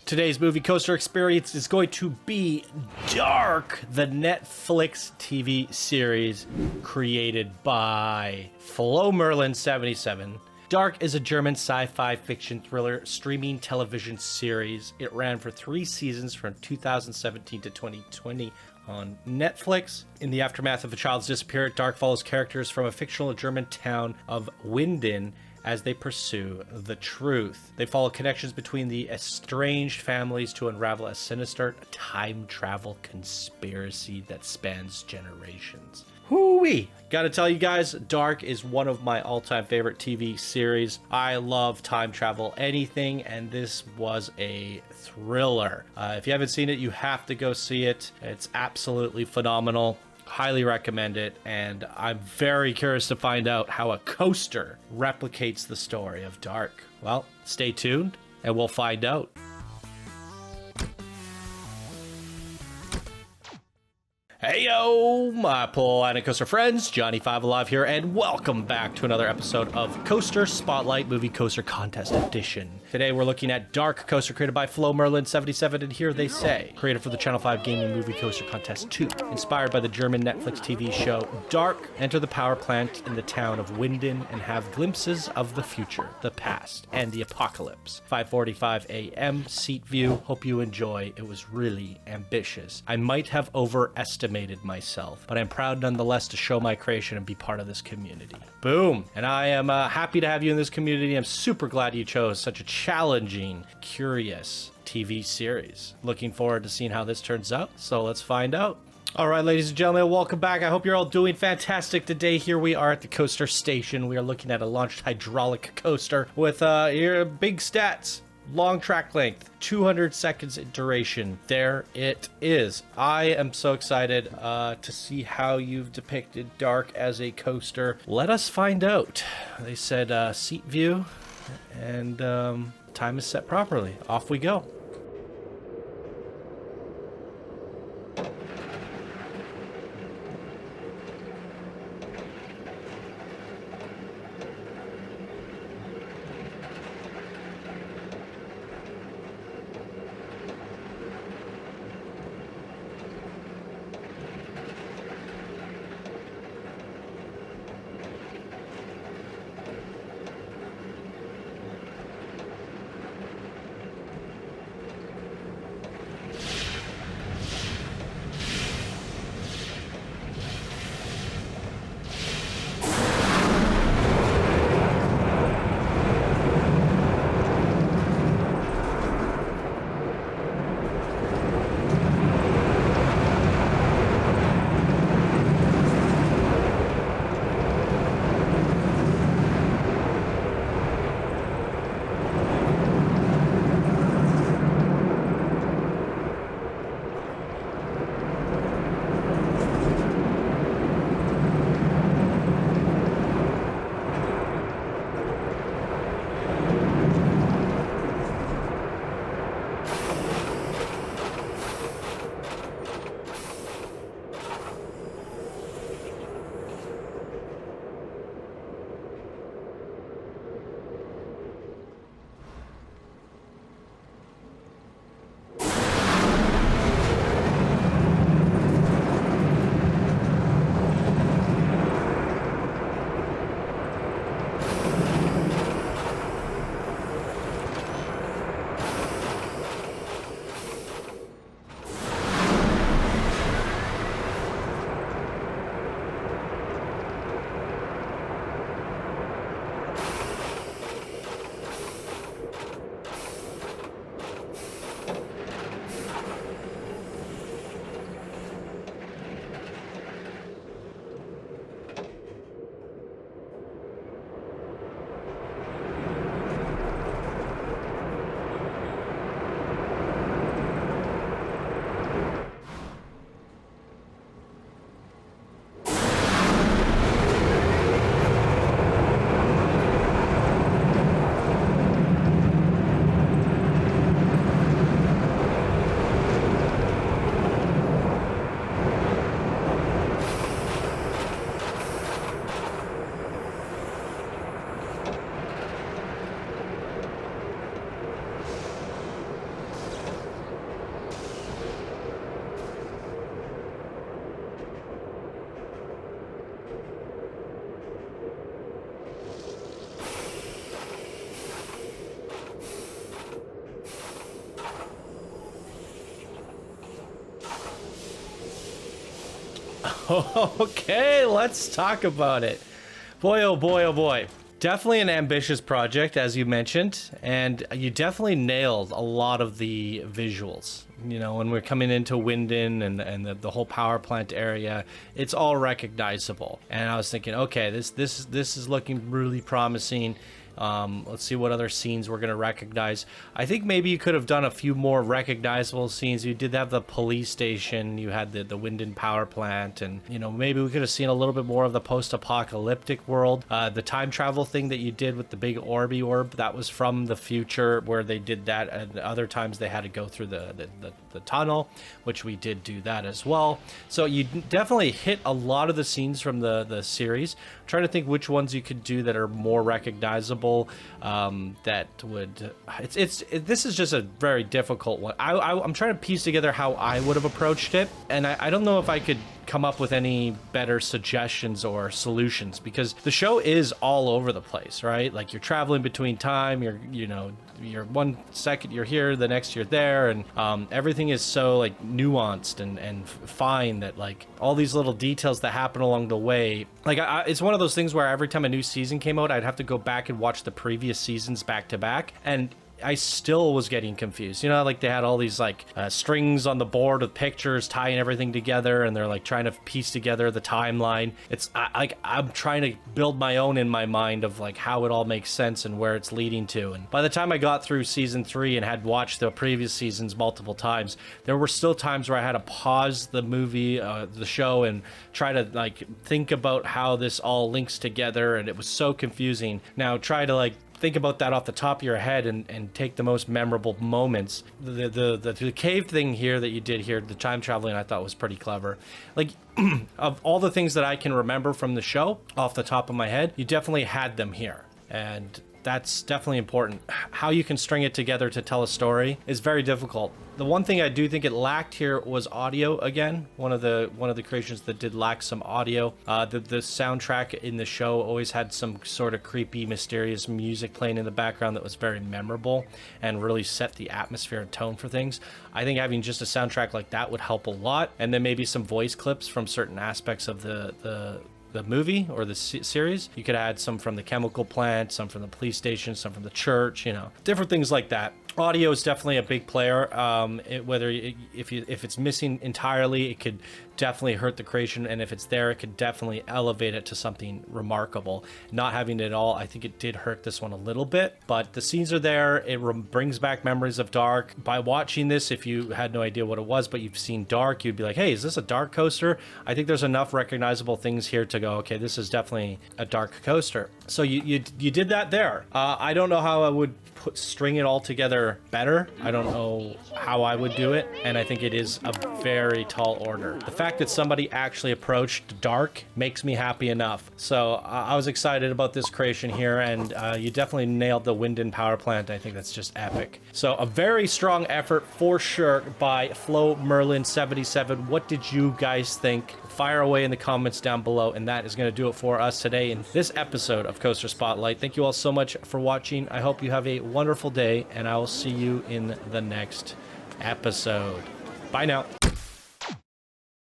Today's movie coaster experience is going to be Dark, the Netflix TV series created by Flo Merlin 77. Dark is a German sci-fi fiction thriller streaming television series. It ran for 3 seasons from 2017 to 2020 on Netflix. In the aftermath of a child's disappearance, Dark follows characters from a fictional German town of Winden as they pursue the truth. They follow connections between the estranged families to unravel a sinister time travel conspiracy that spans generations. Hoo-wee! Gotta tell you guys, Dark is one of my all-time favorite TV series. I love time travel anything, and this was a thriller. If you haven't seen it, you have to go see it. It's absolutely phenomenal. Highly recommend it, and I'm very curious to find out how a coaster replicates the story of Dark. Well, stay tuned, and we'll find out. Heyo, my Planet Coaster friends, Johnny Five Alive here, and welcome back to another episode of Coaster Spotlight Movie Coaster Contest Edition. Today we're looking at Dark Coaster created by Flo Merlin 77, and here they say, created for the Channel 5 Gaming Movie Coaster Contest 2, inspired by the German Netflix TV show Dark. Enter the power plant in the town of Winden and have glimpses of the future, the past, and the apocalypse. 5:45 a.m. seat view. Hope you enjoy. It was really ambitious. I might have overestimated myself, but I'm proud nonetheless to show my creation and be part of this community. Boom! And I am happy to have you in this community. I'm super glad you chose such a challenging, curious TV series. Looking forward to seeing how this turns out, so let's find out. All right, ladies and gentlemen, welcome back. I hope you're all doing fantastic today. Here we are at the coaster station. We are looking at a launched hydraulic coaster with your big stats. Long track length, 200 seconds in duration. There it is. I am so excited to see how you've depicted Dark as a coaster. Let us find out. They said seat view, and time is set properly. Off we go. Okay, let's talk about it. Boy, oh boy, oh boy. Definitely an ambitious project, as you mentioned, and you definitely nailed a lot of the visuals. You know, when we're coming into Winden and the whole power plant area, it's all recognizable. And I was thinking, okay, this is looking really promising. Let's see what other scenes we're going to recognize. I think maybe you could have done a few more recognizable scenes. You did have the police station, you had the Winden power plant, and, you know, maybe we could have seen a little bit more of the post-apocalyptic world. The time travel thing that you did with the big Orby orb, that was from the future where they did that, and other times they had to go through the tunnel, which we did do that as well. So you definitely hit a lot of the scenes from the series. I'm trying to think which ones you could do that are more recognizable. That would this is just a very difficult one. I'm trying to piece together how I would have approached it, and I don't know if I could come up with any better suggestions or solutions, because the show is all over the place, right? Like, you're traveling between time, you're 1 second you're here, the next you're there, and everything is so like nuanced and fine that, like, all these little details that happen along the way, like, it's one of those things where every time a new season came out, I'd have to go back and watch the previous seasons back to back, and I still was getting confused. You know, like, they had all these like strings on the board with pictures tying everything together, and they're like trying to piece together the timeline. It's I'm trying to build my own in my mind of like how it all makes sense and where it's leading to. And by the time I got through season 3 and had watched the previous seasons multiple times, there were still times where I had to pause the movie, the show, and try to like think about how this all links together, and it was so confusing. Now try to like think about that off the top of your head and take the most memorable moments. The cave thing here that you did here, the time traveling, I thought was pretty clever. Like, of all the things that I can remember from the show off the top of my head, you definitely had them here, and that's definitely important. How you can string it together to tell a story is very difficult. The one thing I do think it lacked here was audio again. One of the creations that did lack some audio. The soundtrack in the show always had some sort of creepy, mysterious music playing in the background that was very memorable and really set the atmosphere and tone for things. I think having just a soundtrack like that would help a lot, and then maybe some voice clips from certain aspects of the movie or the series. You could add some from the chemical plant, some from the police station, some from the church, you know, different things like that. Audio is definitely a big player. If it's missing entirely, it could definitely hurt the creation, and if it's there, it could definitely elevate it to something remarkable. Not having it at all, I think it did hurt this one a little bit, but the scenes are there. It brings back memories of Dark. By watching this, if you had no idea what it was, but you've seen Dark, you'd be like, hey, is this a Dark coaster? I think there's enough recognizable things here to go, okay, this is definitely a Dark coaster. So you did that there. I don't know how I would string it all together better. I don't know how I would do it, and I think it is a very tall order. The fact that somebody actually approached Dark makes me happy enough. So I was excited about this creation here, and you definitely nailed the Winden power plant. I think that's just epic. So a very strong effort for sure by Flo Merlin 77. What did you guys think? Fire away in the comments down below, and that is going to do it for us today in this episode of Coaster Spotlight. Thank you all so much for watching. I hope you have a wonderful day, and I will see you in the next episode. Bye now.